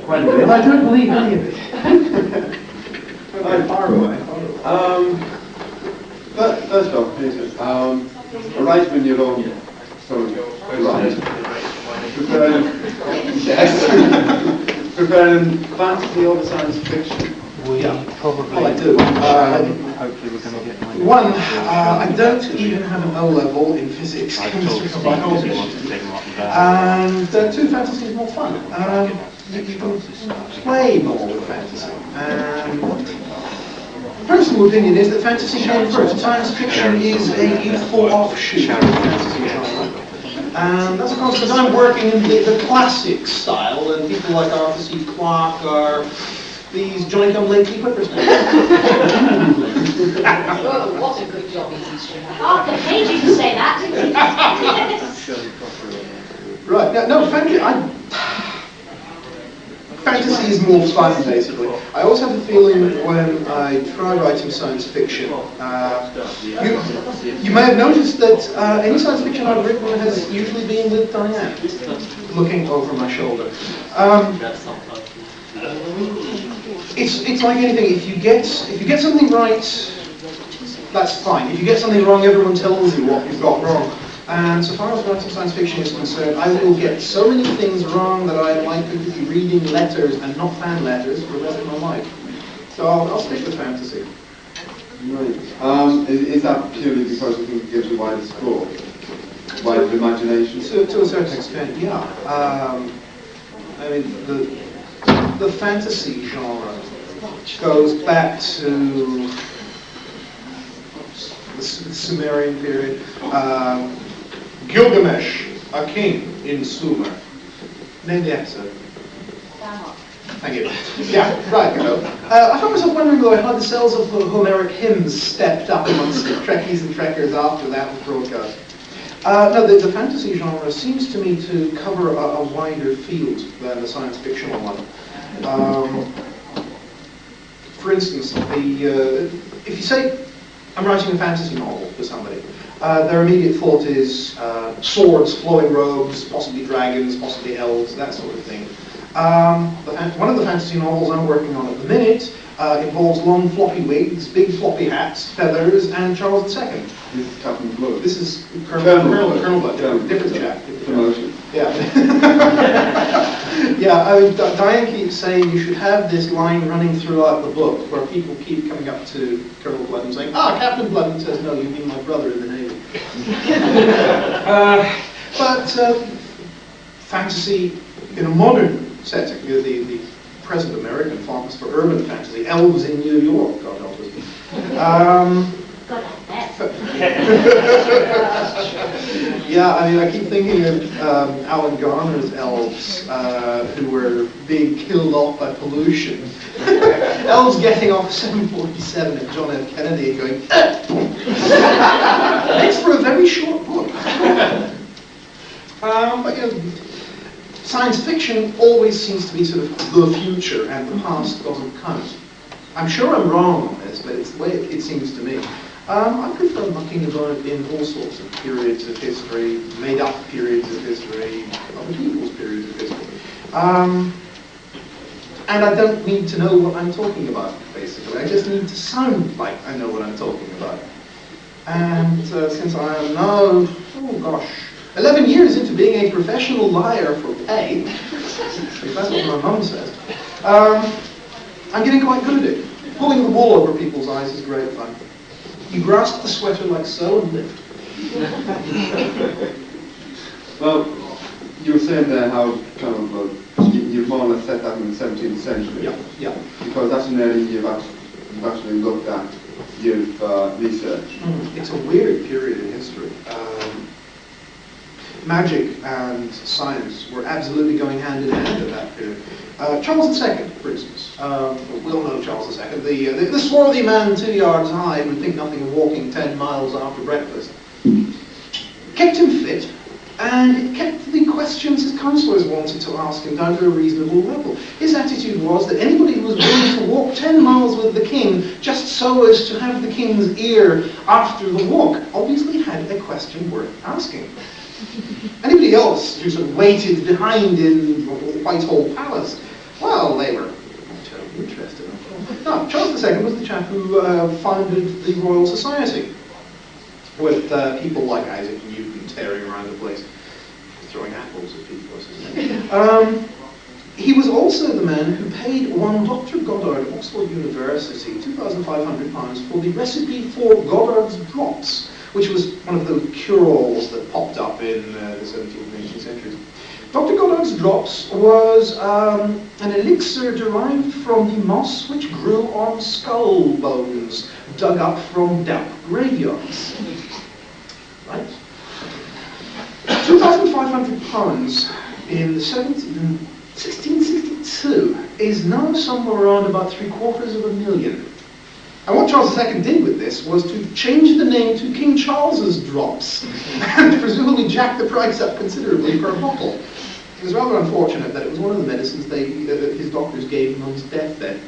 Quite a bit. I don't believe any of it. Okay, far away. First off, Peter, a writer in your own sort of right, preparing fantasy over science fiction. Probably. Well, I do. Hopefully we're going to get my One, I don't even have an O level in physics, chemistry, or biology. And two, fantasy is more fun. You can play more with fantasy. Personal opinion is that fantasy came first. Science fiction is a youthful offshoot of fantasy genre. And that's of course because I'm working in the classic style, and people like Arthur C. Clarke are these Johnny-come-lately whippersnappers. Oh, what a good job he's doing. Arthur paid you to say that, didn't he? Right, no, fantasy is more fun, basically. I also have a feeling when I try writing science fiction, you may have noticed that any science fiction I've written has usually been with Diane, looking over my shoulder. It's like anything. If you get something right, that's fine. If you get something wrong, everyone tells you what you've got wrong. And so far as writing science fiction is concerned, I will get so many things wrong that I'm likely to be reading letters and not fan letters for the rest of my life. So I'll stick with fantasy. Right. Is that purely because you think it gives a wider scope, wider imagination? To a certain extent, yeah. I mean, the fantasy genre goes back to the Sumerian period. Gilgamesh, a king in Sumer. Name the episode. Thank you. Yeah, right, you know. I found myself wondering though how the sales of Homeric hymns stepped up amongst the Trekkies and Trekkers after that was broadcast. No, the fantasy genre seems to me to cover a wider field than the science fictional one. For instance, if you say, I'm writing a fantasy novel for somebody, their immediate thought is swords, flowing robes, possibly dragons, possibly elves, that sort of thing. One of the fantasy novels I'm working on at the minute involves long floppy wigs, big floppy hats, feathers, and Charles II. This is Captain Blood. This is Colonel Blood, different chap. Promotion. Yeah. Yeah, I mean, Diane keeps saying you should have this line running throughout the book where people keep coming up to Colonel Blood and saying, Captain Blood, and says, no, you mean my brother in the Navy. But fantasy in a modern setting, the present American focus for urban fantasy, elves in New York, God help us. Yeah, I mean, I keep thinking of Alan Garner's elves, who were being killed off by pollution. Elves getting off 747 at John F. Kennedy and going, it's for a very short book. But you know, science fiction always seems to be sort of the future, and the past doesn't count. I'm sure I'm wrong on this, but it's the way it seems to me. I prefer mucking about in all sorts of periods of history, made-up periods of history, other people's periods of history. And I don't need to know what I'm talking about, basically. I just need to sound like I know what I'm talking about. And since I am now, 11 years into being a professional liar for pay, if that's what my mum says, I'm getting quite good at it. Pulling the wool over people's eyes is great fun. You grasp the sweater like so and lift. Well, you were saying there how kind of you've more or less set that in the 17th century. Yeah. Because that's an area you've actually looked at, you've researched. It's a weird period in history. Magic and science were absolutely going hand in hand at that period. Charles II, for instance, we all know Charles II, the swarthy man 2 yards high would think nothing of walking 10 miles after breakfast. Kept him fit, and it kept the questions his counsellors wanted to ask him down to a reasonable level. His attitude was that anybody who was willing to walk 10 miles with the king just so as to have the king's ear after the walk obviously had a question worth asking. Anybody else who sort of waited behind in Whitehall Palace? Well, they were not terribly interested. No, Charles II was the chap who founded the Royal Society, with people like Isaac Newton tearing around the place, throwing apples at people, was his name. He was also the man who paid one Dr. Goddard of Oxford University £2,500 for the recipe for Goddard's drops, which was one of those cure-alls that popped up in the 17th and 18th centuries. Dr. Goddard's drops was an elixir derived from the moss which grew on skull bones dug up from damp graveyards. Right? £2,500 in 1662 is now somewhere around about £750,000. And what Charles II did with this was to change the name to King Charles's drops and presumably jack the price up considerably per bottle. It was rather unfortunate that it was one of the medicines his doctors gave him on his deathbed.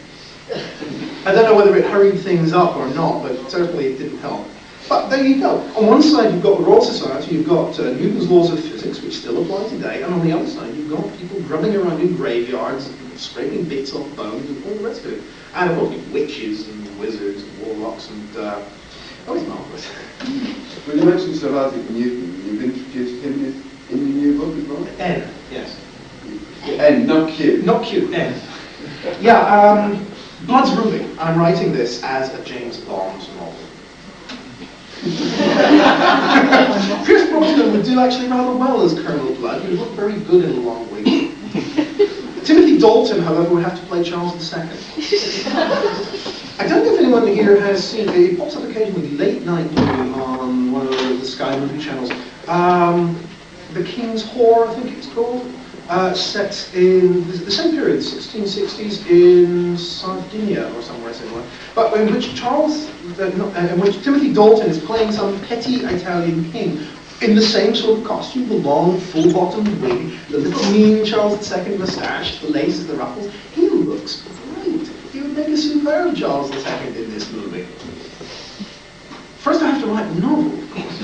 I don't know whether it hurried things up or not, but certainly it didn't help. But there you go. On one side you've got the Royal Society, you've got Newton's laws of physics, which still apply today, and on the other side you've got people grubbing around in graveyards, scraping bits off bones and all the rest of it. And of course witches and wizards and warlocks and... oh, it's marvellous. When you mentioned Sir Isaac Newton, you've introduced him in your new book as well? N, yes. N, not Q. Not Q, N. Yeah, Blood's Ruby. I'm writing this as a James Bond novel. Pierce Brosnan would do actually rather well as Colonel Blood. He would look very good in a long wig. Timothy Dalton, however, would have to play Charles II. I don't know if anyone here has seen, it pops up occasionally, late night movie on one of the Sky movie channels. The King's Whore, I think it's called. Set in the same period, 1660s, in Sardinia or somewhere similar, but in which Timothy Dalton is playing some petty Italian king in the same sort of costume, the long, full-bottomed wig, the little mean Charles II moustache, the laces, the ruffles. He looks great. He would make a superb Charles II in this movie. First, I have to write a novel, of course.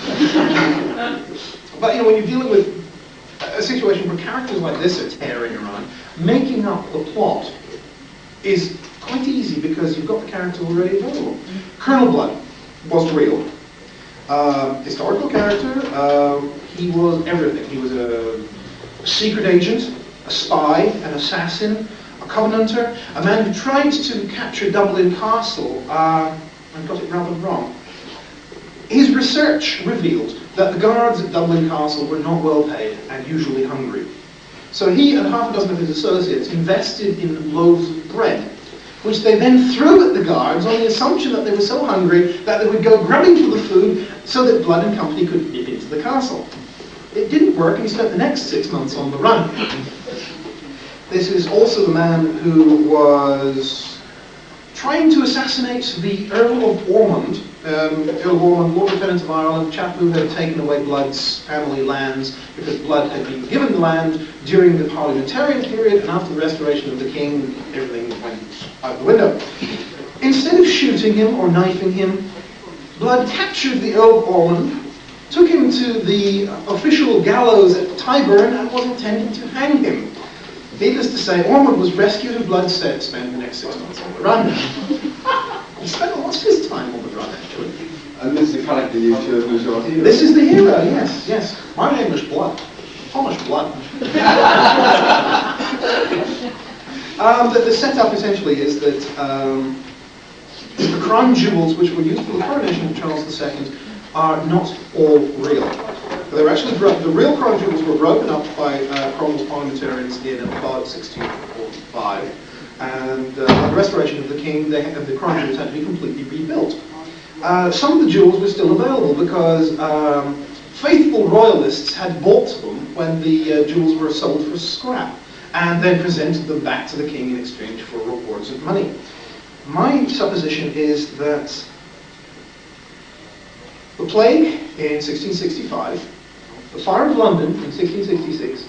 But when you're dealing with a situation where characters like this are tearing around, making up the plot is quite easy because you've got the character already available. Colonel Blood was real. Historical character. He was everything. He was a secret agent, a spy, an assassin, a covenanter, a man who tried to capture Dublin Castle and got it rather wrong. His research revealed that the guards at Dublin Castle were not well paid and usually hungry. So he and half a dozen of his associates invested in loaves of bread, which they then threw at the guards on the assumption that they were so hungry that they would go grubbing for the food so that Blood and Company could nip into the castle. It didn't work, and he spent the next 6 months on the run. This is also the man who was trying to assassinate the Earl of Ormond, Lord Lieutenant of Ireland, chap who had taken away Blood's family lands because Blood had been given the land during the parliamentarian period, and after the restoration of the king, everything went out the window. Instead of shooting him or knifing him, Blood captured the Earl of Ormond, took him to the official gallows at Tyburn, and was intending to hang him. Needless to say, Ormond was rescued and Blood spent the next 6 months on the run. He spent lots of his time on the run, actually. And this is the character you've chosen as your hero? This is the hero, yes, yes. My name is Blood. Thomas Blood. The setup essentially is that the crown jewels which were used for the coronation of Charles II are not all real. They were actually the real crown jewels were broken up by Cromwell's parliamentarians in about 1645, and on the restoration of the king, the crown jewels had to be completely rebuilt. Some of the jewels were still available because faithful royalists had bought them when the jewels were sold for scrap, and then presented them back to the king in exchange for rewards of money. My supposition is that the plague in 1665, the fire of London in 1666,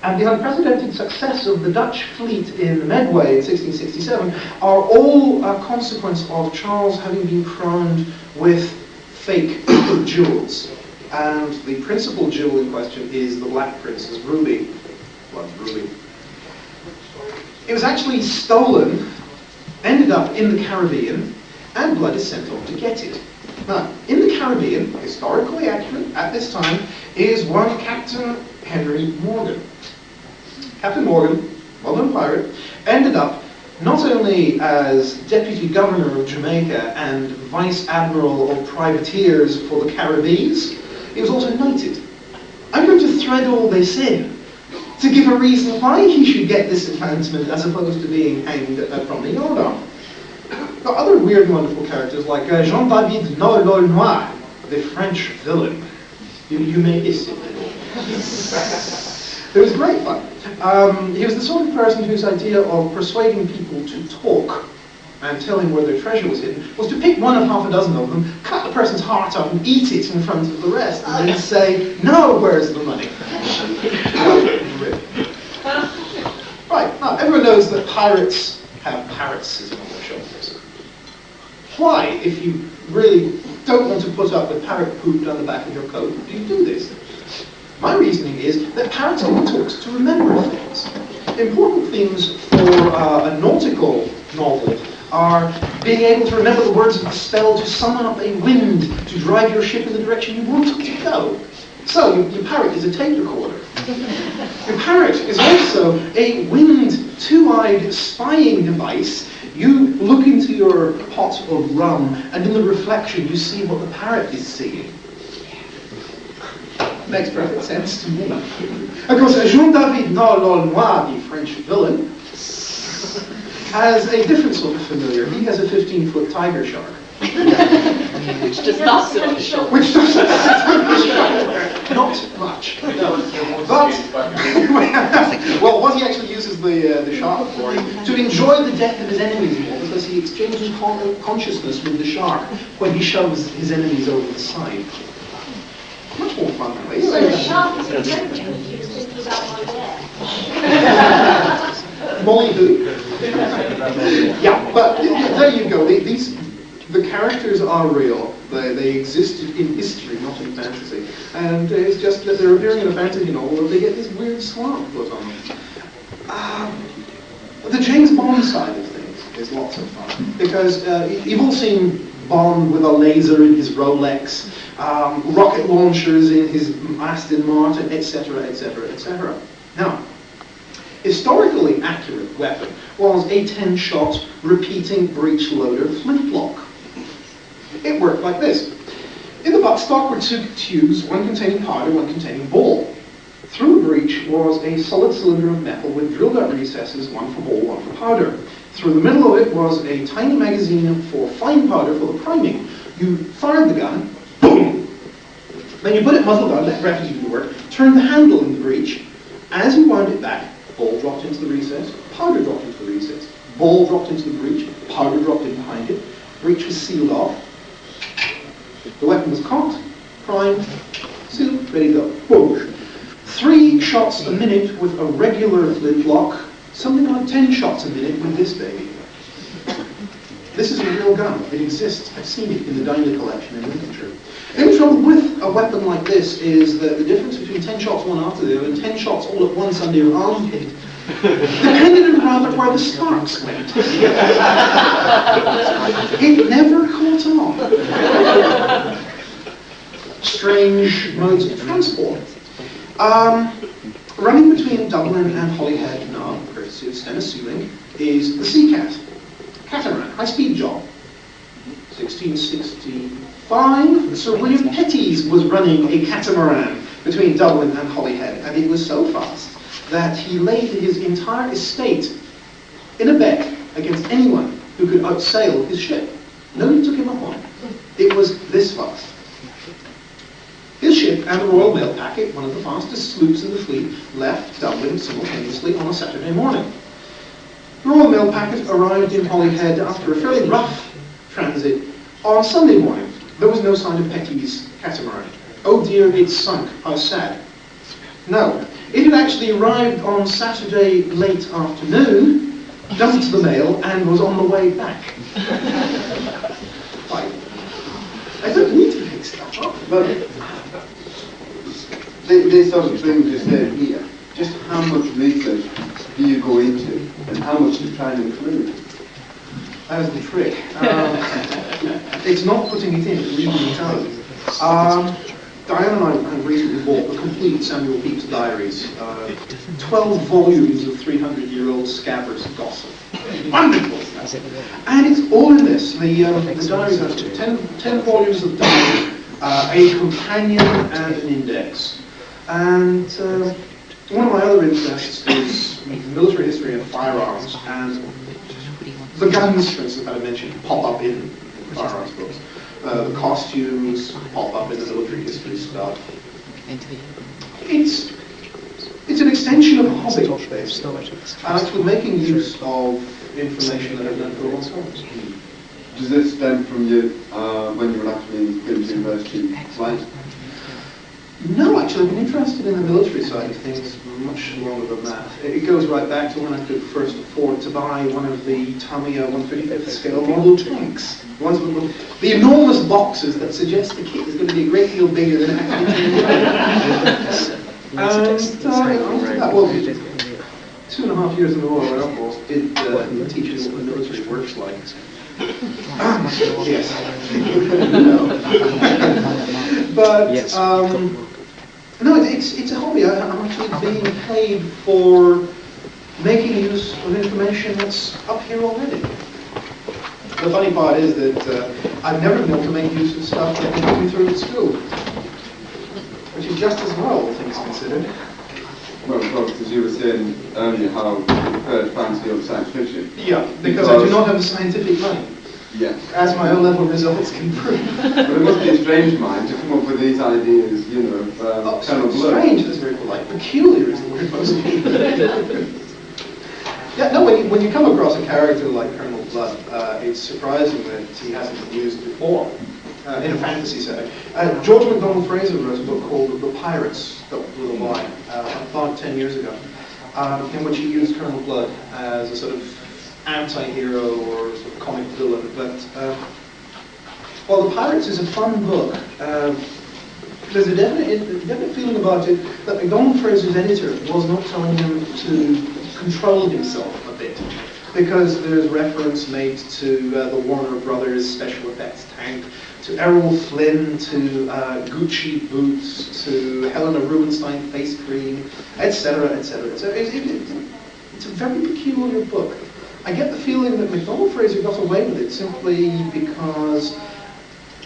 and the unprecedented success of the Dutch fleet in the Medway in 1667 are all a consequence of Charles having been crowned with fake jewels. And the principal jewel in question is the Black Princess Ruby. Blood Ruby. It was actually stolen, ended up in the Caribbean, and Blood is sent on to get it. Now, in the Caribbean, historically accurate at this time, is one Captain Henry Morgan. Captain Morgan, well-known pirate, ended up not only as Deputy Governor of Jamaica and Vice Admiral of Privateers for the Caribbees, he was also knighted. I'm going to thread all this in to give a reason why he should get this advancement as opposed to being hanged from the yardarm. Got other weird and wonderful characters like Jean-David Noir, the French villain. You may miss it. It was great fun. He was the sort of person whose idea of persuading people to talk and tell him where their treasure was hidden was to pick one of half a dozen of them, cut the person's heart up and eat it in front of the rest, and then say, "Now where's the money?" Right, now everyone knows that pirates have parrots sitting on their shoulders. Why, if you really don't want to put up with parrot poop down the back of your coat, do you do this? My reasoning is that parrots can be taught to remember things. Important themes for a nautical novel are being able to remember the words of the spell to summon up a wind to drive your ship in the direction you want it to go. So, your parrot is a tape recorder. Your parrot is also a winged, two-eyed spying device. You look into your pot of rum, and in the reflection you see what the parrot is seeing. Makes perfect sense to me. Of course, Jean-David Noir, the French villain, has a different sort of familiar. He has a 15-foot tiger shark. Which does not sit on the shoulder. Which doesn't sit on the shoulder. Not much. No. But, well, what he actually uses the shark for is to enjoy the death of his enemies more, because he exchanges consciousness with the shark when he shoves his enemies over the side. Much more fun that way. So the shark is intelligent. He was thinking about Molière. Molly who? Yeah, but there you go. The characters are real. They existed in history, not in fantasy. And it's just that they're appearing in a fantasy novel that they get this weird slant put on them. The James Bond side of things is lots of fun. Because you've all seen Bond with a laser in his Rolex, rocket launchers in his Aston Martin, etc., etc., etc. Now, historically accurate weapon was a 10-shot repeating breech loader flintlock. It worked like this. In the buttstock were two tubes, one containing powder, one containing ball. Through the breech was a solid cylinder of metal with drilled out recesses, one for ball, one for powder. Through the middle of it was a tiny magazine for fine powder for the priming. You fired the gun, boom! Then you put it muzzle down, let gravity do the work, turned the handle in the breech. As you wound it back, ball dropped into the recess, powder dropped into the recess. Ball dropped into the breech, powder dropped in behind it. Breech was sealed off. The weapon was cocked, primed, sealed, ready to go. Boom! 3 shots a minute with a regular flintlock, something like 10 shots a minute with this baby. This is a real gun. It exists. I've seen it in the Daimler collection in Lincolnshire. The only trouble with a weapon like this is that the difference between 10 shots one after the other and 10 shots all at once under your armpit depended on rather where the sparks went. It never caught on. Strange modes of transport. Running between Dublin and Holyhead now, courtesy of Stennis Sealing, is the Sea Cat. Catamaran, high-speed job. 1665, Sir William Petties was running a catamaran between Dublin and Holyhead, and it was so fast that he laid his entire estate in a bet against anyone who could outsail his ship. Nobody took him up on it. It was this fast. His ship and the Royal Mail Packet, one of the fastest sloops in the fleet, left Dublin simultaneously on a Saturday morning. The Royal Mail Packet arrived in Holyhead after a fairly rough transit on Sunday morning. There was no sign of Petty's catamaran. Oh dear, it sunk. How sad. No, it had actually arrived on Saturday late afternoon, dumped the mail, and was on the way back. Right. I don't need to pick stuff up, but This sort of things you're saying here, just how much research do you go into, and how much do you try and include? That is the trick. It's not putting it in, it's reading it out. Diane and I have recently bought the complete Samuel Pepys diaries, 12 volumes of 300-year-old scabbers gossip. Wonderful stuff. And it's all in this. The diaries have 10 volumes of diaries, a companion and an index. And one of my other interests is military history and firearms, and the guns, for instance, that I mentioned, pop up in firearms books. The costumes pop up in the military history stuff. It's an extension of a hobby, basically. And it's with making use of information that I've learned for a long time. Does this stem from you when you were actually in university life? No, actually, I've been interested in the military side of things much longer than that. It goes right back to when I could first afford to buy one of the Tamiya 135th scale model tanks. Ones with the enormous boxes that suggest the kit is going to be a great deal bigger than it actually is. And after that, well, 2.5 years in the Royal Air Force did teach me what the military works like. Yes. No. But no, it's a hobby. I'm actually being paid for making use of information that's up here already. The funny part is that I've never been able to make use of stuff that they put me through at school, which is just as well, all things considered. Well, of course, as you were saying earlier, how you prefer fantasy over science fiction. Yeah, because I do not have a scientific mind. Yes. As my O-level results can prove. But it must be a strange mind to come up with these ideas, you know, kind of strange is very polite. Peculiar is the word most people. Yeah, no, when you come across a character like Colonel Blood, it's surprising that he hasn't been used before in a fantasy setting. George MacDonald Fraser wrote a book called The Pirates, with a Y, about 10 years ago, in which he used Colonel Blood as a sort of anti-hero or sort of comic villain. But while The Pirates is a fun book, there's a definite feeling about it that MacDonald Fraser's editor was not telling him to control himself a bit, because there's reference made to the Warner Brothers special effects tank, to Errol Flynn, to Gucci boots, to Helena Rubinstein face cream, etc., etc., etc. It's a very peculiar book. I get the feeling that MacDonald Fraser got away with it simply because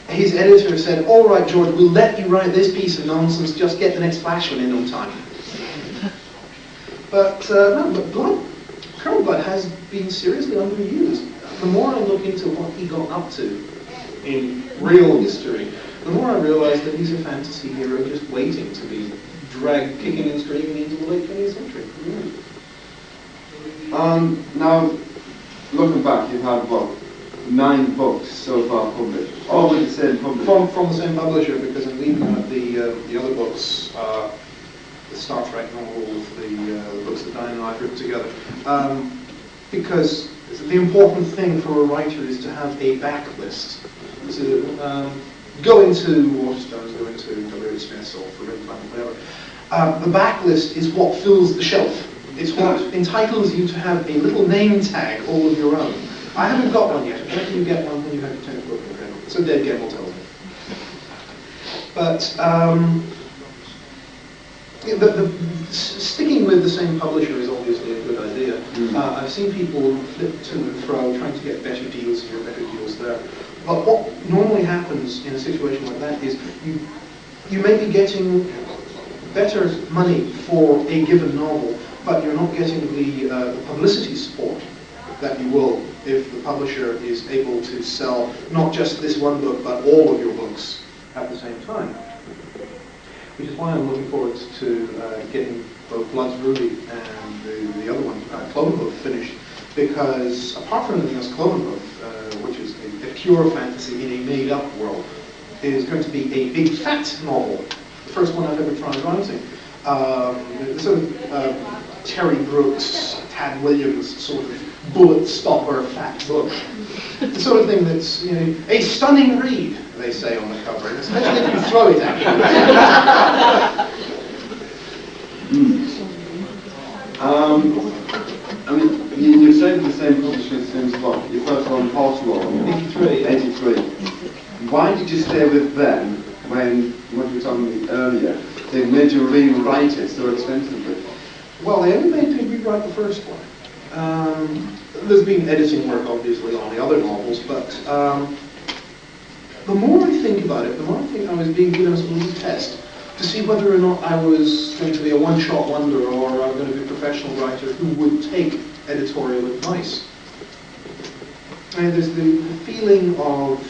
his editor said, "All right, George, we'll let you write this piece of nonsense, just get the next Flash one in on time." But no, but Colonel Blood has been seriously underused. The more I look into what he got up to in real history, the more I realize that he's a fantasy hero just waiting to be dragged kicking and screaming into the late 20th century. Now, looking back, you've had, what, 9 books so far published, all with the same publisher? From the same publisher, because I'm leaving out the other books, the Star Trek novels, the books that Diane and I wrote together. Because the important thing for a writer is to have a backlist. To go into Waterstones, go into W.H. Smith's or Forbidden Planet, whatever. The backlist is what fills the shelf. It's what entitles you to have a little name tag all of your own. I haven't got one yet. When can you get one when you have your 10th book? So Dead Game will tell me. But sticking with the same publisher is obviously a good idea. I've seen people flip to and fro trying to get better deals here, better deals there. But what normally happens in a situation like that is you may be getting better money for a given novel, but you're not getting the publicity support that you will if the publisher is able to sell not just this one book, but all of your books at the same time. Which is why I'm looking forward to getting both Blood's Ruby and the other one, Clovenhoof, finished, because apart from anything else, Clovenhoof, which is a pure fantasy in a made-up world, is going to be a big fat novel, the first one I've ever tried writing. The sort of Terry Brooks, Tad Williams sort of bullet stopper fat book. The sort of thing that's, you know, a stunning read, they say on the cover, and especially if you throw it at stayed with the same publisher since what? Your first one, Baltimore? 83. 83. Why did you stay with them when, what you were telling me earlier, they made you rewrite it so extensively? Well, they only made me rewrite the first one. There's been editing work, obviously, on the other novels, but the more I think about it, the more I think I was being given a sort of little test to see whether or not I was going to be a one-shot wonder or I'm going to be a professional writer who would take editorial advice. And there's the feeling of,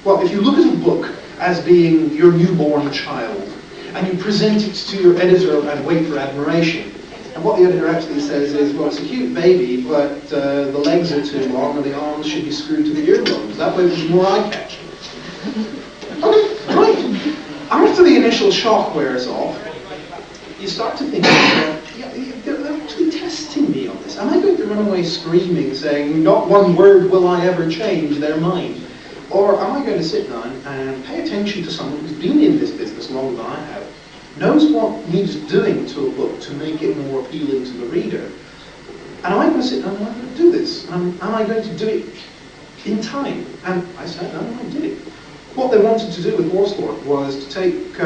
well, if you look at a book as being your newborn child, and you present it to your editor and wait for admiration, and what the editor actually says is, well, it's a cute baby, but the legs are too long and the arms should be screwed to the earlobes. That way it's more eye-catching. Okay, right. After the initial shock wears off, you start to think, they're actually testing me on this. Am I going to run away screaming, saying, not one word will I ever change their mind? Or am I going to sit down and pay attention to someone who's been in this business longer than I have, knows what needs doing to a book to make it more appealing to the reader? And am I going to sit down and I'm going to do this? Am I going to do it in time? And I sat down and I did it. What they wanted to do with Warsport was to take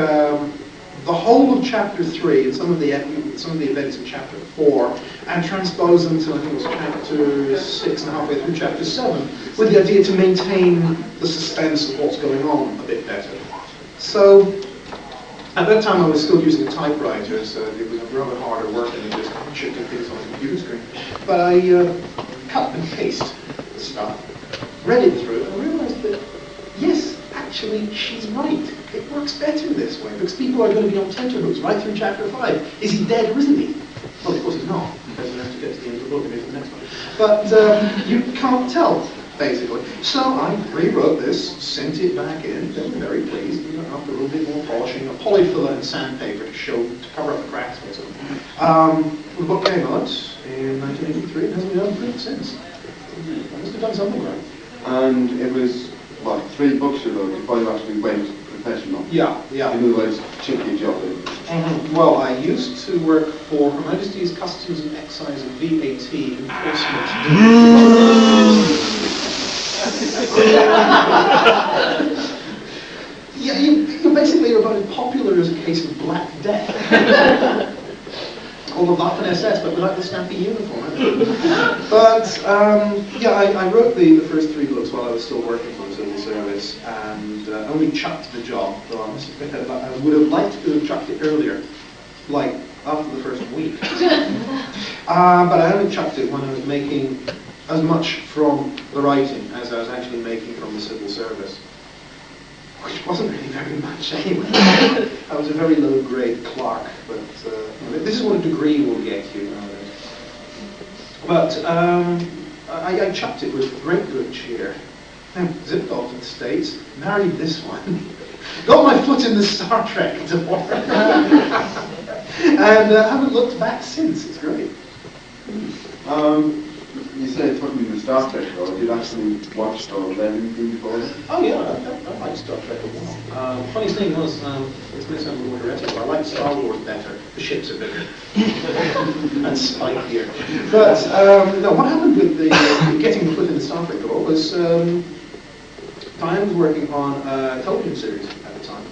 the whole of Chapter 3 and some of the events in Chapter 4 and transpose them to, I think it was Chapter 6 and halfway through Chapter 7, with the idea to maintain the suspense of what's going on a bit better. So, at that time I was still using a typewriter, so it was rather harder work than just shifting things on a computer screen. But I cut and paste the stuff, read it through, and realised that, yes, actually, she's right. It works better this way, because people are going to be on tenterhooks right through Chapter 5. Is he dead or isn't he? Well, of course he's not, because we have to get to the end of the book and go to the next one. But you can't tell, basically. So I rewrote this, sent it back in, they were very pleased, after a little bit more polishing, a polyfiller and sandpaper to cover up the cracks, basically. The book came out in 1983, and hasn't been out print since. I must have done something right. And it was, what, 3 books you wrote before you actually went professional? Yeah. In other words, check your job in. Well, I used to work for Her Majesty's Customs and Excise and VAT Enforcement. Yeah, you basically are about as popular as a case of Black Death. Or the Waffen-SS, but without the snappy uniform. But, yeah, I wrote the first 3 books while I was still working for the civil service, and only chucked the job, though I must admit that I would have liked to have chucked it earlier, like after the first week. But I only chucked it when I was making as much from the writing as I was actually making from the civil service. Which wasn't really very much anyway. I was a very low-grade clerk, but this is what a degree will get you nowadays. But I chucked it with great good cheer. Then zipped off to the States, married this one, got my foot in the Star Trek door, and haven't looked back since. It's great. You say it took me to Star Trek, though. Did you actually watch or read anything before? Oh yeah, I like Star Trek a lot. Funny thing was, it's going to sound a little heretical, I like Star Wars better. The ships are bigger and spikier. But no, what happened with the getting the foot in the Star Trek door was Diane was working on a television series at the time,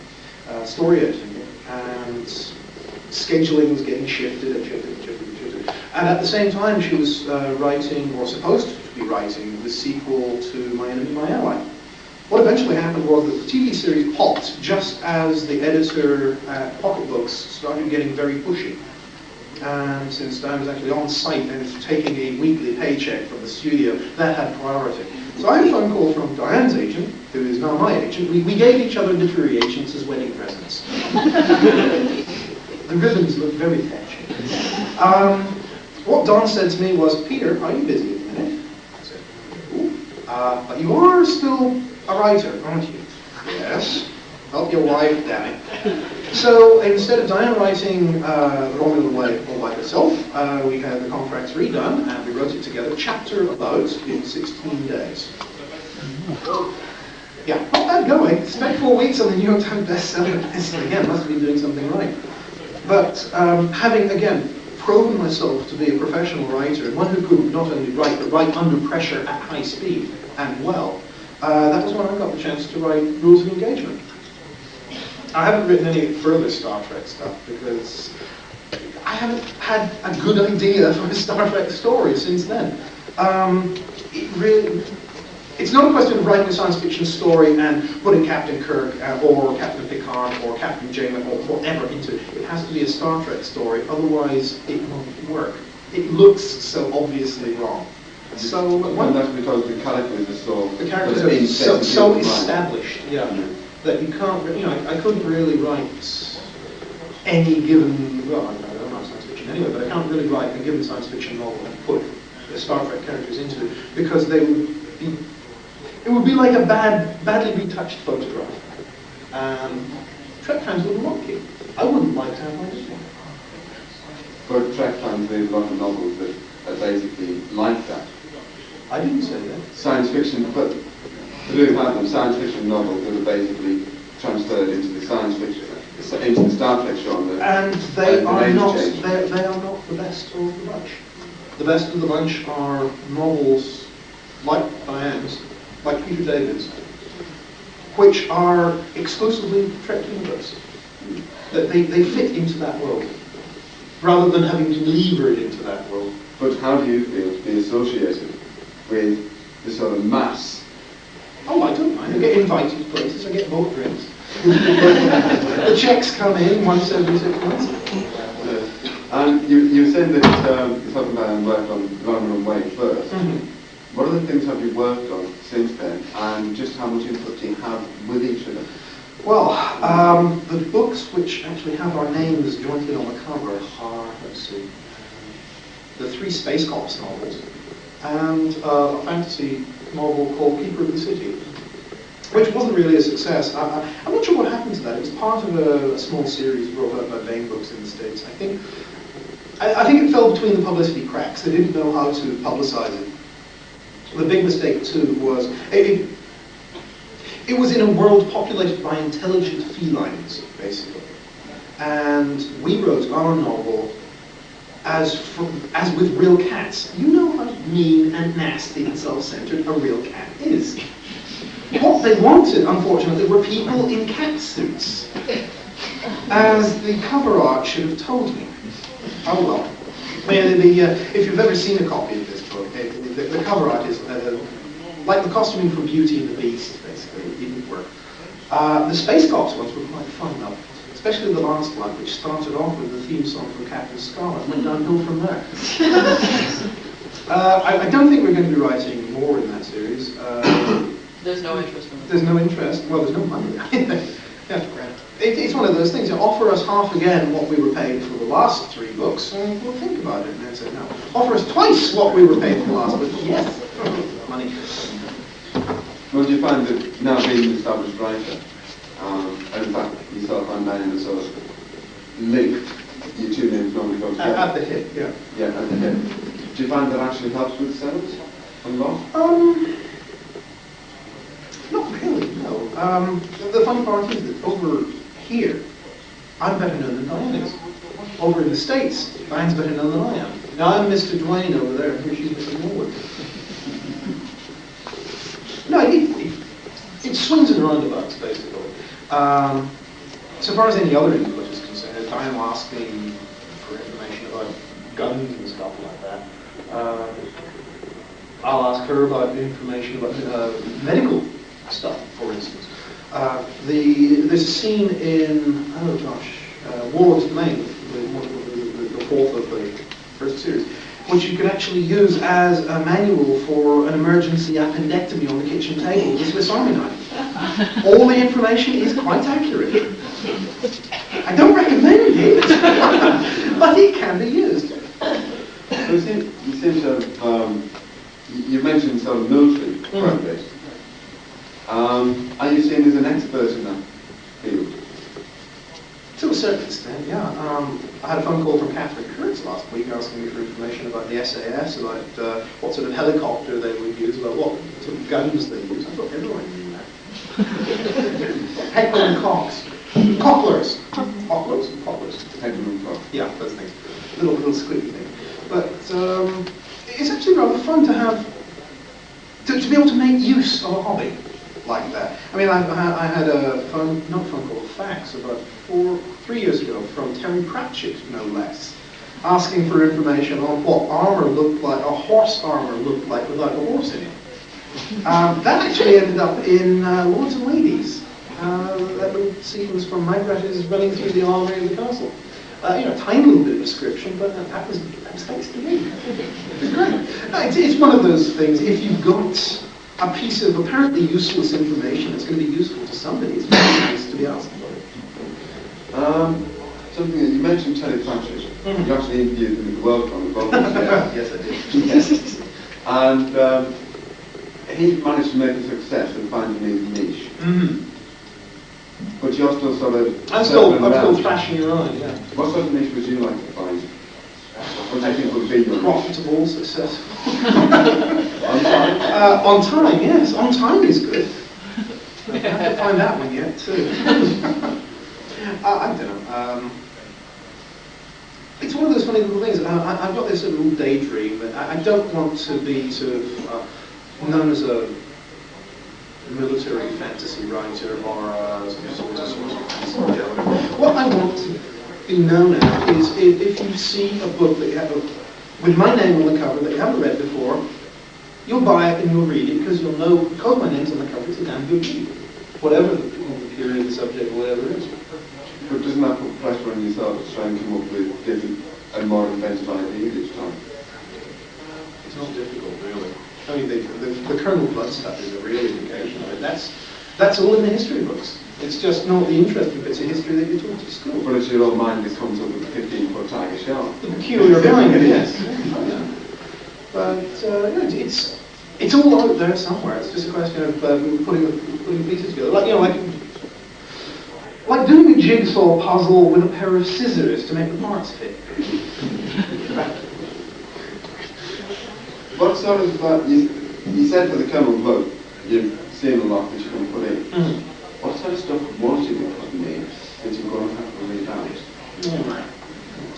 story editing, and scheduling was getting shifted and shifted. And at the same time, she was writing, or supposed to be writing, the sequel to My Enemy, My Ally. What eventually happened was that the TV series popped just as the editor at Pocket Books started getting very pushy. And since Diane was actually on site and taking a weekly paycheck from the studio, that had priority. So I had a phone call from Diane's agent, who is now my agent. We gave each other literary agents as wedding presents. The ribbons looked very fetching. What Don said to me was, Peter, are you busy at the minute? I said, ooh. But you are still a writer, aren't you? Yes. Help your wife, damn it. So instead of Diane writing The Romulan Way all by herself, we had the contracts redone and we wrote it together, chapter about, in 16 days. Yeah, not bad going. Spent 4 weeks on the New York Times bestseller list. Again, must have been doing something right. But having, again, proven myself to be a professional writer, and one who could not only write, but write under pressure at high speed and well, that was when I got the chance to write Rules of Engagement. I haven't written any further Star Trek stuff because I haven't had a good idea for a Star Trek story since then. It's not a question of writing a science fiction story and putting Captain Kirk or Captain Picard or Captain Janeway or whatever into it. It has to be a Star Trek story, otherwise it won't work. It looks so obviously wrong. So and that's because the characters are so established, that you can't. I couldn't really write any given. Well, I don't know science fiction anyway, but I can't really write a given science fiction novel and put the Star Trek characters into it because they would be. It would be like a badly retouched photograph. Trek fans wouldn't like it. I wouldn't like to have my one. But Trek fans, there's a lot of novels that are basically like that. I didn't say that. Science fiction, but they do have them. Science fiction novels that are basically transferred into the science fiction, into the Star Trek genre. And they are not the best of the bunch. The best of the bunch are novels like Diane's, like Peter David's, which are exclusively Trek universe. That they fit into that world, rather than having to lever it into that world. But how do you feel to be associated with the sort of mass? Oh, I don't mind. I get invited to places. I get boat drinks. The checks come in once every 6 months. And you said that you're talking about work on Long Run Way first. Mm-hmm. What other things have you worked on since then, and just how much input do you have with each of them? Well, the books which actually have our names jointly on the cover are, let's see, the 3 Space Cops novels, and a fantasy novel called Keeper of the City, which wasn't really a success. I'm not sure what happened to that. It was part of a small series brought out by Bain Books in the States. I think it fell between the publicity cracks. They didn't know how to publicize it. The big mistake too was it was in a world populated by intelligent felines, basically, and we wrote our novel as with real cats. You know how mean and nasty and self-centered a real cat is. What they wanted, unfortunately, were people in cat suits, as the cover art should have told me. Oh well. If you've ever seen a copy of this book, the cover art is like the costuming from Beauty and the Beast, basically. It didn't work. The Space Cops ones were quite fun, though, especially the last one, which started off with the theme song from Captain Scarlet and went downhill from there. I don't think we're going to be writing more in that series. There's no interest in it. There's no interest. Well, there's no money. It's one of those things. You offer us half again what we were paid for the last 3 books, and we'll think about it. And then say, no. Offer us twice what we were paid for the last book. Yes. Money. Well, do you find that now being an established writer, and in fact, you sort of find that in a sort of link, your 2 names normally go together? At the hip, yeah. Yeah, at the hip. Do you find that actually helps with sales a lot? Not really, no. The funny part is that over here, I'm better known than Diane is. Over in the States, Diane's better known than I am. Now I'm Mr. Dwayne over there, and here she's Mr. Morwood. No, it swings and roundabouts, basically. So far as any other English is concerned, Diane will ask me for information about guns and stuff like that. I'll ask her about information about medical stuff, for instance. There's a scene in, Warlord's Domain, the 4th of the first series, which you can actually use as a manual for an emergency appendectomy on the kitchen table with a Swiss Army knife. All the information is quite accurate. I don't recommend it, but it can be used. So you seem to have, you mentioned sort of military quite a bit. Are you seen as an expert in that field? To a certain extent, yeah. I had a phone call from Catherine Kurtz last week asking me for information about the SAS, about what sort of helicopter they would use, about what sort of guns they use. I thought everyone knew that. Heckler and Cox. Cocklers. Cocklers. Heckler and Cox. Yeah, those things. little squiddy thing. But it's actually rather fun to have, to be able to make use of a hobby like that. I mean, I had a phone call, a fax about 3 years ago from Terry Pratchett, no less, asking for information on what armour looked like, a horse armour looked like without a horse in it. That actually ended up in Lords and Ladies. That little sequence from Magrat is running through the armoury of the castle. A tiny little bit of description, but that was thanks to me. It's great. No, it's one of those things, if you've got a piece of apparently useless information that's going to be useful to somebody, it's very nice to be asked about it. Something that you mentioned, Terry Pratchett. You actually interviewed him at the Worldcon as well. Yes, I did. Yes. And he managed to make a success in finding his niche. But you're still sort of... I'm still thrashing around, yeah. What sort of niche would you like to find? What do you think would be your niche? Profitable, successful. On time? On time, yes. On time is good. I have to find that one yet, too. I don't know. It's one of those funny little things. I've got this little daydream that I don't want to be sort of known as a military fantasy writer or sort of fantasy writer. What I want to be known as is if you see a book that you have with my name on the cover that you haven't read before, you'll buy it and you'll read it because you'll know, because my name's on the cover, it's a damn good read. Whatever the period, the subject, whatever it is. But doesn't that put pressure on yourself to try and come up with different and more inventive ideas each time? It's not difficult, really. I mean, the Colonel Blood stuff is a real indication of it. That's all in the history books. It's just not the interesting bits of history that you're taught at school. But it's your own mind that comes up with a 15-foot tiger shark. The peculiar mind, yes. Yeah. But it's all out there somewhere. It's just a question of putting pieces together. Like doing a jigsaw puzzle with a pair of scissors to make the parts fit. What sort of, you said for the Colonel Blood, you've seen a lot that you can put in. What sort of stuff was you putting in that you're going to have to read out? Oh,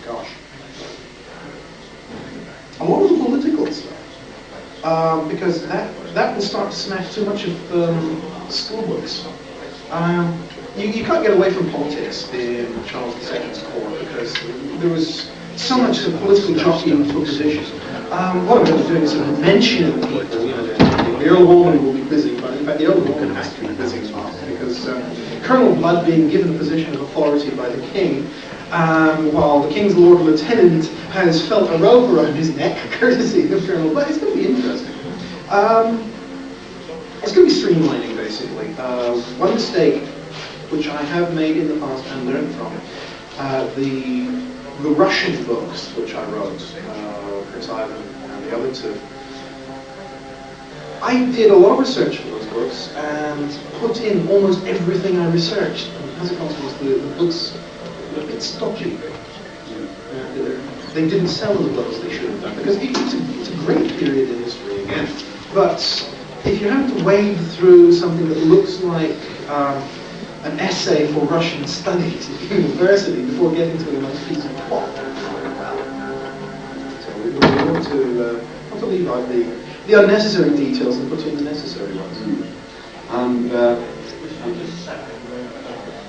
gosh. A lot of the political stuff. Because that will start to smash too much of school books. You can't get away from politics in Charles II's court because there was so much of political jockeying for position. What I'm going to do is mention people. The Earl Warman will be busy, but in fact the Earl Warman has to be busy because Colonel Blood being given a position of authority by the King, while the King's Lord Lieutenant has felt a rope around his neck, courtesy of Colonel Blood. It's going to be interesting. It's going to be streamlining, basically. One mistake, which I have made in the past and learned from, the Russian books which I wrote, Prince Ivan and the other two. I did a lot of research for those books and put in almost everything I researched. And as a consequence, the books were a bit stodgy. They didn't sell as well as they should have done because it's a great period in history again. But if you have to wade through something that looks like an essay for Russian studies at university before getting to a nice piece of plot, so we want to leave out the unnecessary details and put in the necessary ones. And Just a second.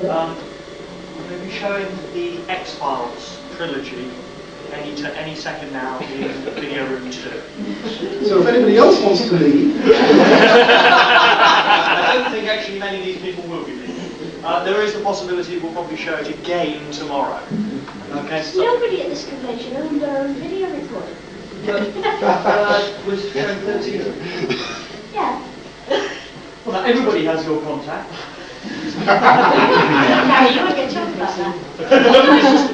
We'll be showing the X-Files trilogy any second now in video room 2. So if anybody else wants to leave, I don't think actually many of these people will be leaving. There is the possibility we'll probably show it again tomorrow. Okay. So Nobody at this convention owned their own video recorder. was showing 13. Yeah. Well, now everybody has your contact. Gary, you won't get chuffed about that.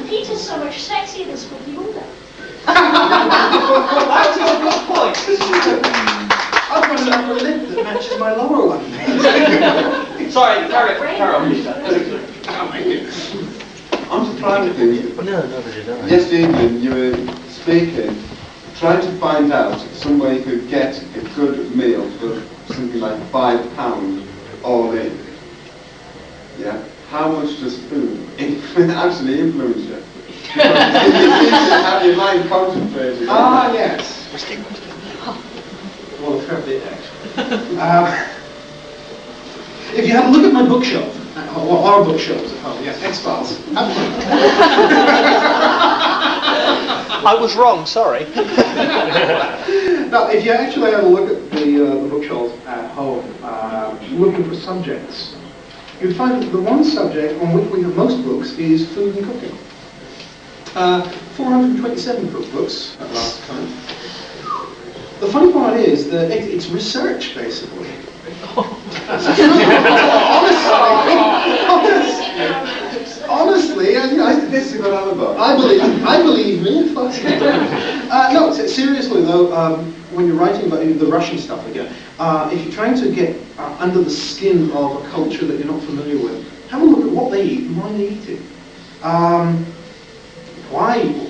Peter's so much sexier than Spooky Wonder. That's a good point. I've got an upper lip that matches my lower one. Sorry, carry on, Peter. Oh my goodness. I'm surprised at you. No, neither did I. Yesterday evening you were speaking, trying to find out some way you could get a good meal for something like £5 all in. Yeah? How much does food actually influence you? seem to have your mind concentrated. Ah, yes. Well, a fair bit, actually. If you have a look at my bookshelf, or our bookshelves at home, yes, X-Files. I was wrong, sorry. Now, if you actually have a look at the bookshelves at home, looking for subjects, you'd find that the one subject on which we have most books is food and cooking. 427 cookbooks at last count. The funny part is that it's research, basically. Honestly, This is what I'm about. I believe me. No, seriously though, when you're writing about the Russian stuff again, if you're trying to get under the skin of a culture that you're not familiar with, have a look at what they eat and why they eat it.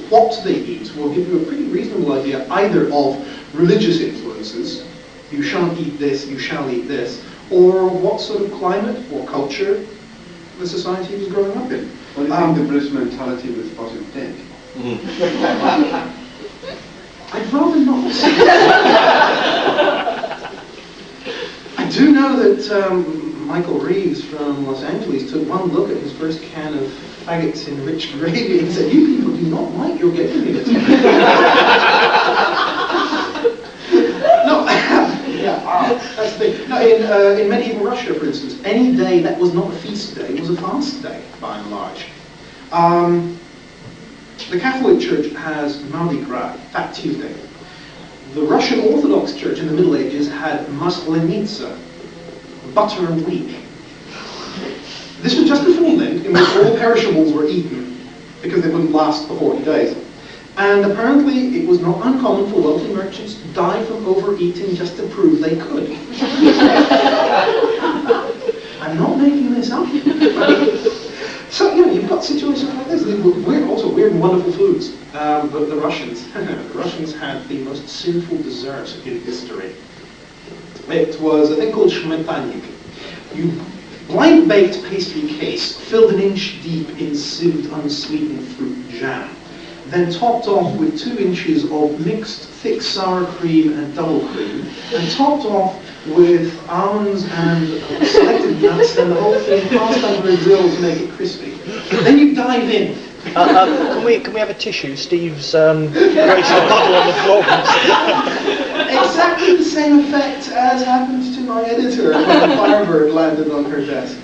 What they eat will give you a pretty reasonable idea either of religious influences, you shan't eat this, you shall eat this, or what sort of climate or culture the society was growing up in. What do you think the British mentality with spotted dick? I'd rather not. I do know that Michael Reeves from Los Angeles took one look at his first can of faggots enriched gravy and said, "You people do not like your getting here." No, yeah, that's the thing. No, in medieval Russia, for instance, any day that was not a feast day was a fast day, by and large. The Catholic Church has Mardi Gras, Fat Tuesday. The Russian Orthodox Church in the Middle Ages had Maslenitsa, Butter and Week. This was just before Lent, in which all perishables were eaten, because they wouldn't last for 40 days. And apparently it was not uncommon for wealthy merchants to die from overeating just to prove they could. I'm not making this up. So, you've got situations like this. Also weird and wonderful foods. But the Russians had the most sinful dessert in history. It was a thing called shmetanik. You blind-baked pastry case filled an inch deep in sieved, unsweetened fruit jam, then topped off with 2 inches of mixed thick sour cream and double cream, and topped off with almonds and selected nuts, then the whole thing passed under a grill to make it crispy. Then you dive in. Can we have a tissue? Steve's raised a puddle on the floor. Exactly the same effect as happened to my editor when the Firebird landed on her desk.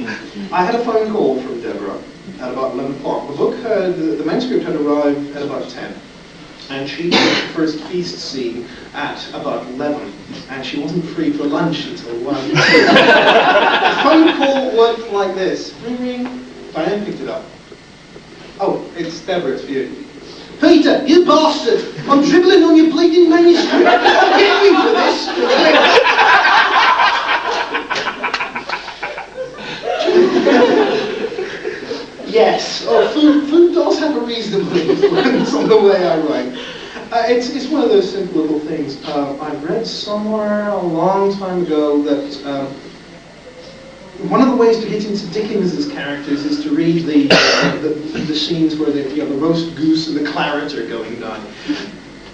I had a phone call from Deborah at about 11 o'clock. The book the manuscript had arrived at about 10. And she did the first feast scene at about 11. And she wasn't free for lunch until 1. The phone call went like this. Ring, ring. Diane picked it up. Oh, it's Deborah, it's for you. Peter, you bastard! I'm dribbling on your bleeding manuscript. I'll get you for this. Yes, food does have a reasonable influence on the way I write. It's one of those simple little things. I've read somewhere a long time ago that one of the ways to get into Dickens's characters is to read the scenes where the roast goose and the claret are going down.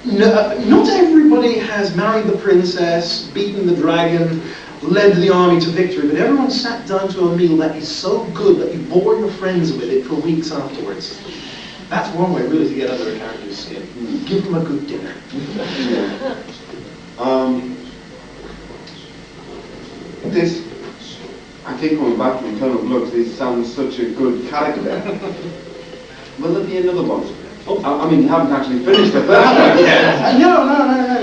Not everybody has married the princess, beaten the dragon, led the army to victory, but everyone sat down to a meal that is so good that you bore your friends with it for weeks afterwards. That's one way really to get under a character's skin. Give them a good dinner. This, I think, going back from Colonel Bloods, this sounds such a good character. Will there be another one? Oh, I mean, you haven't actually finished the first one yet. No.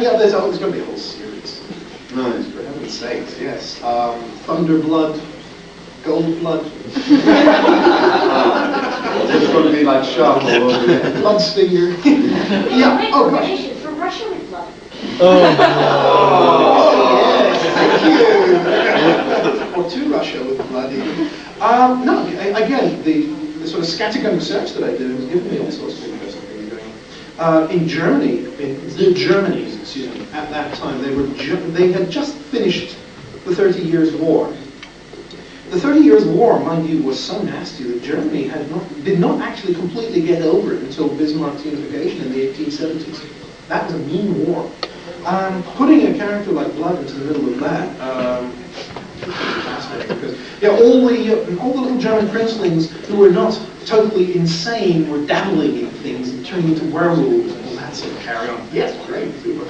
Yeah, there's going to be a whole series. Nice. For heaven's sakes, yes. Thunderblood, Goldblood. It's going to be like sharp all over again. Bloodsfinger. Yeah. Oh gosh. From Russia with blood. Oh yes. Thank you. Or to Russia with blood. No. Again, the sort of scattergun research that I did has given me all sorts of interesting things going on. In Germany, at that time, they had just finished the 30 Years' War. The 30 Years' War, mind you, was so nasty that Germany did not actually completely get over it until Bismarck's unification in the 1870s. That was a mean war. Putting a character like Blood into the middle of that, fascinating, because all the little German princelings who were not totally insane were dabbling in things and turning into werewolves and all that sort of carry on. Yes, great, super.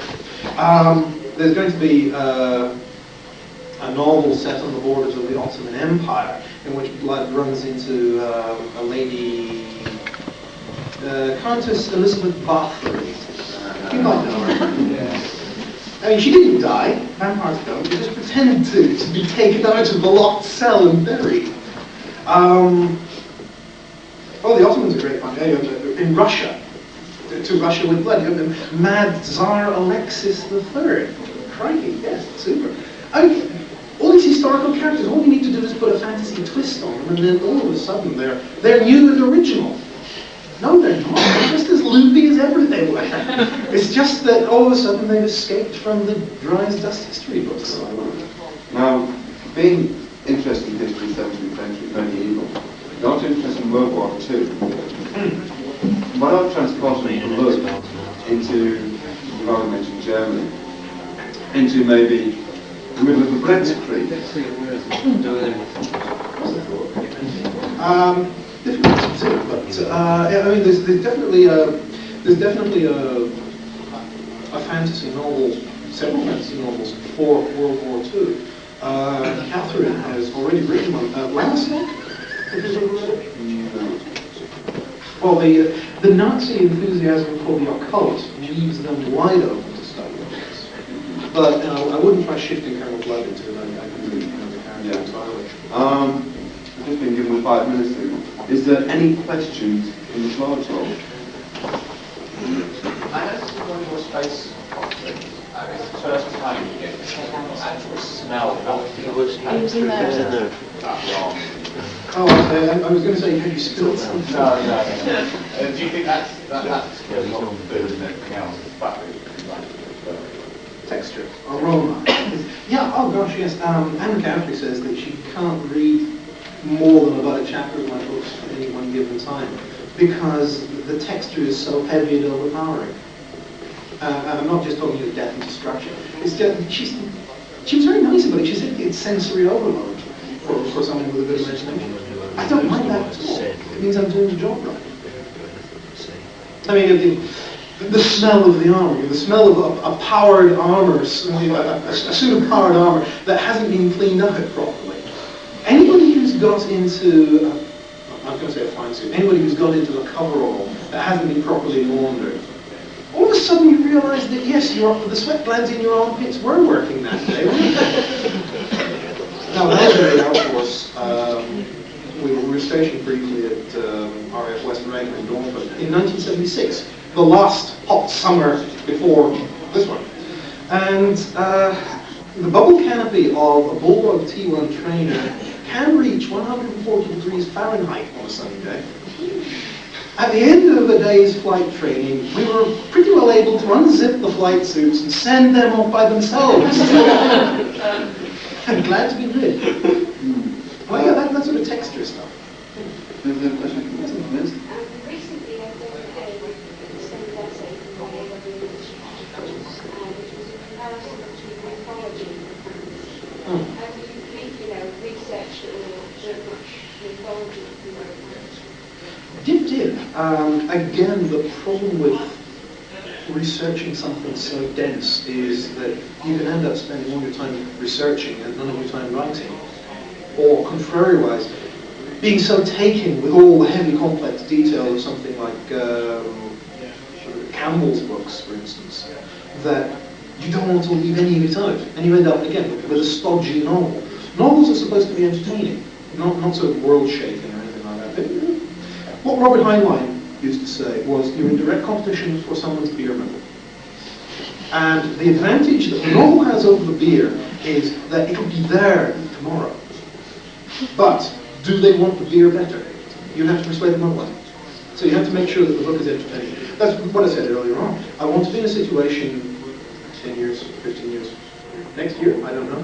There's going to be a novel set on the borders of the Ottoman Empire in which Blood runs into a lady, Countess Elizabeth Bathory. You might know her. Yeah. I mean, she didn't die. Vampires don't. They just pretended to be taken out of the locked cell and buried. The Ottomans are great fun. In Russia, to Russia with Blood, you have Mad Tsar Alexis III. Crikey, yes, super. All these historical characters, all you need to do is put a fantasy twist on them, and then all of a sudden they're new and original. No, they're not. They're just as loopy as ever they were. It's just that all of a sudden they've escaped from the dry as dust history books. Now, being interested in history, 17th century, medieval, you're also interested in World War II. Why not transporting the look into, you've already mentioned Germany, into maybe the middle of the Blitzkrieg? Difficult to say, but I mean, there's definitely a fantasy novel, several fantasy novels for World War II. Catherine has already written one. Lancelot? Have you ever read it? No. Well, the Nazi enthusiasm for the occult leaves them wide open to study this. But I wouldn't try shifting Colonel Blood into it. I completely know the character entirely. I've just been given 5 minutes to. Is there any questions in the floor at all? I noticed one of your space options, first time you get the actual smell of It was in there. Oh, I was going to say, have you spilled something? No. Do you think that's not food and everything else? Texture, aroma. Yeah, oh gosh, yes. Anne Cowley says that she can't read more than about a chapter of my books at any one given time because the texture is so heavy and overpowering. And I'm not just talking about death and destruction. It's just, she was very nice about it. She said it's sensory overload for someone with a bit of imagination. I don't mind that at all. It means I'm doing the job right. I mean, the smell of the armor, the smell of a powered armor, a suit of powered armor that hasn't been cleaned out properly. Anybody who's got into, I was going to say a fine suit, anybody who's got into a coverall that hasn't been properly laundered, all of a sudden you realise that yes, the sweat glands in your armpits were working that day. Now, when I was in the Air Force, we were stationed briefly at RAF Western Reagan in Dornford in 1976, the last hot summer before this one. And the bubble canopy of a Bulldog T1 trainer can reach 140 degrees Fahrenheit on a sunny day. At the end of a day's flight training, we were pretty well able to unzip the flight suits and send them off by themselves. I'm glad to be rid. Well, yeah, that sort of texture stuff. Recently, I read a extended essay from my A.W. which was a comparison between mythology and have you researched or done much mythology? Did. Again, the problem with researching something so dense is that you can end up spending all your time researching and none of your time writing. Or, contrary-wise, being so taken with all the heavy, complex detail of something like Campbell's books, for instance, that you don't want to leave any of it out. And you end up, again, with a stodgy novel. Novels are supposed to be entertaining, not sort of world-shaking or anything like that. What Robert Heinlein used to say was, you're in direct competition for someone's beer medal. And the advantage that the novel has over the beer is that it'll be there tomorrow. But do they want the beer better? You have to persuade them otherwise. So you have to make sure that the book is entertaining. That's what I said earlier on. I want to be in a situation, 10 years, 15 years, next year, I don't know,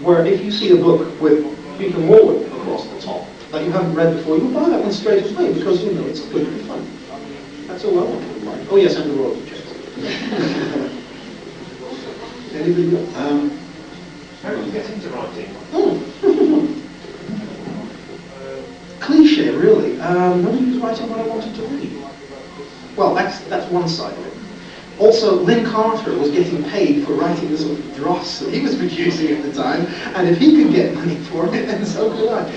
where if you see a book with Peter Morwood across the top that you haven't read before, you'll buy that one straight away because you know it's good and fun. That's all I want to like. Oh yes, and the royalty checks. Anybody else? How did you get into writing? Cliche, really. Nobody was writing what I wanted to read. Well, that's one side of it. Also, Lynn Carter was getting paid for writing the sort of dross that he was producing at the time, and if he could get money for it, then so could I.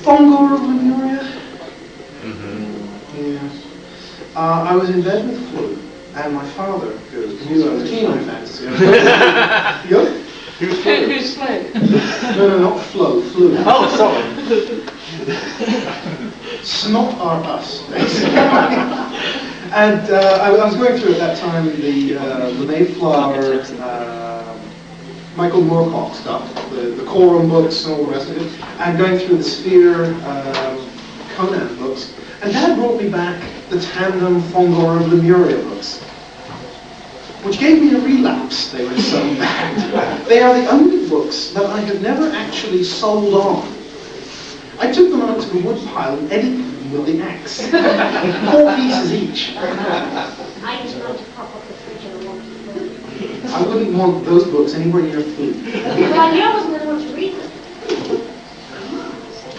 Fongor of Lemuria? Yeah. I was in bed with Flu, and my father, who knew I was keen on fantasy. Yep. Who's Flo? No, not Flo, Flu. Oh, sorry. Snot are us, basically. And I was going through at that time the Mayflower, Michael Moorcock stuff, the Coram books and all the rest of it, and going through the Sphere Conan books. And Dad brought me back the Tandem Fongor of Lemuria books, which gave me a relapse. They were so bad. They are the only books that I have never actually sold on. I took them out to the woodpile and edited them with the axe. 4 pieces each. I just want to pop up the fridge and I want to food. I wouldn't want those books anywhere near food. Well, I knew I wasn't going to want to read them.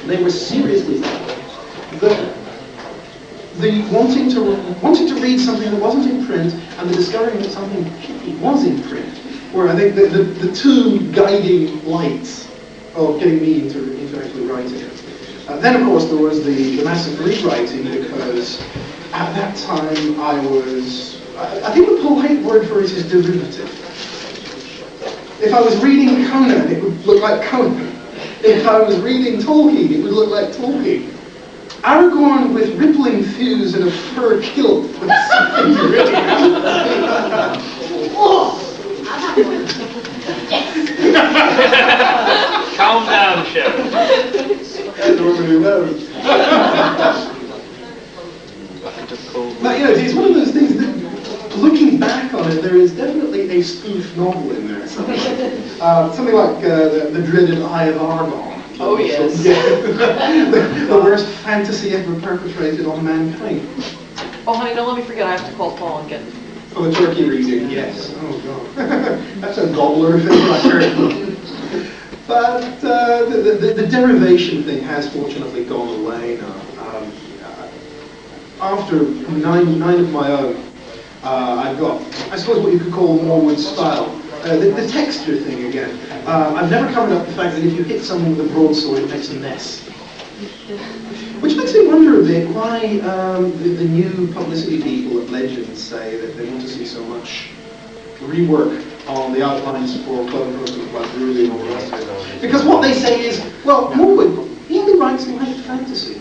They were seriously bad. The wanting to read something that wasn't in print and the discovering that something shitty was in print were, I think, the two guiding lights of getting me into actually writing it. Then, of course, there was the massive rewriting because at that time I think the polite word for it is derivative. If I was reading Conan, it would look like Conan. If I was reading Tolkien, it would look like Tolkien. Aragorn with rippling thews and a fur kilt was something really Oh! I'll have one. Yes! Calm down, Sharon. That's the woman who knows. But you know, it's one of those things that, looking back on it, there is definitely a spoof novel in there somewhere. Something like the dreaded Eye of Argon. Oh yes. The worst fantasy ever perpetrated on mankind. Oh honey, don't let me forget I have to call Paul and get For the turkey reading, yes. Oh god. That's a gobbler thing I heard. But the derivation thing has fortunately gone away now. After nine of my own, I've got, I suppose, what you could call Morwood style. The texture thing again. I've never covered up the fact that if you hit someone with a broadsword, it makes a mess. Which makes me wonder a bit why the new publicity people at Legends say that they want to see so much rework on the outlines for Clover and Black Ruby and all the rest of it. Because what they say is, well, Morwood, he only writes light fantasy.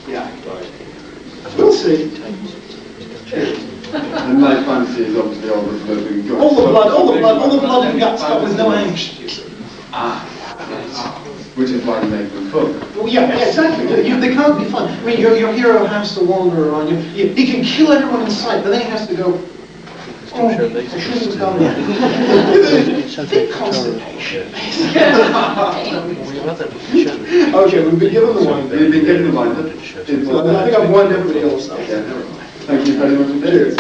Yeah. We'll see. Cheers. And light fantasy is obviously all the blood and guts. All the blood and guts, but with no angst, you see. Which is why you make them fun. Well, yeah, exactly. They can't be fun. I mean, your hero has to wander around. He can kill everyone in sight, but then he has to go, oh, I shouldn't have done that. Big constipation, Okay, we've been given the wine. You've been given the wine. I think I've won everybody else. Yeah. Thank you very much indeed.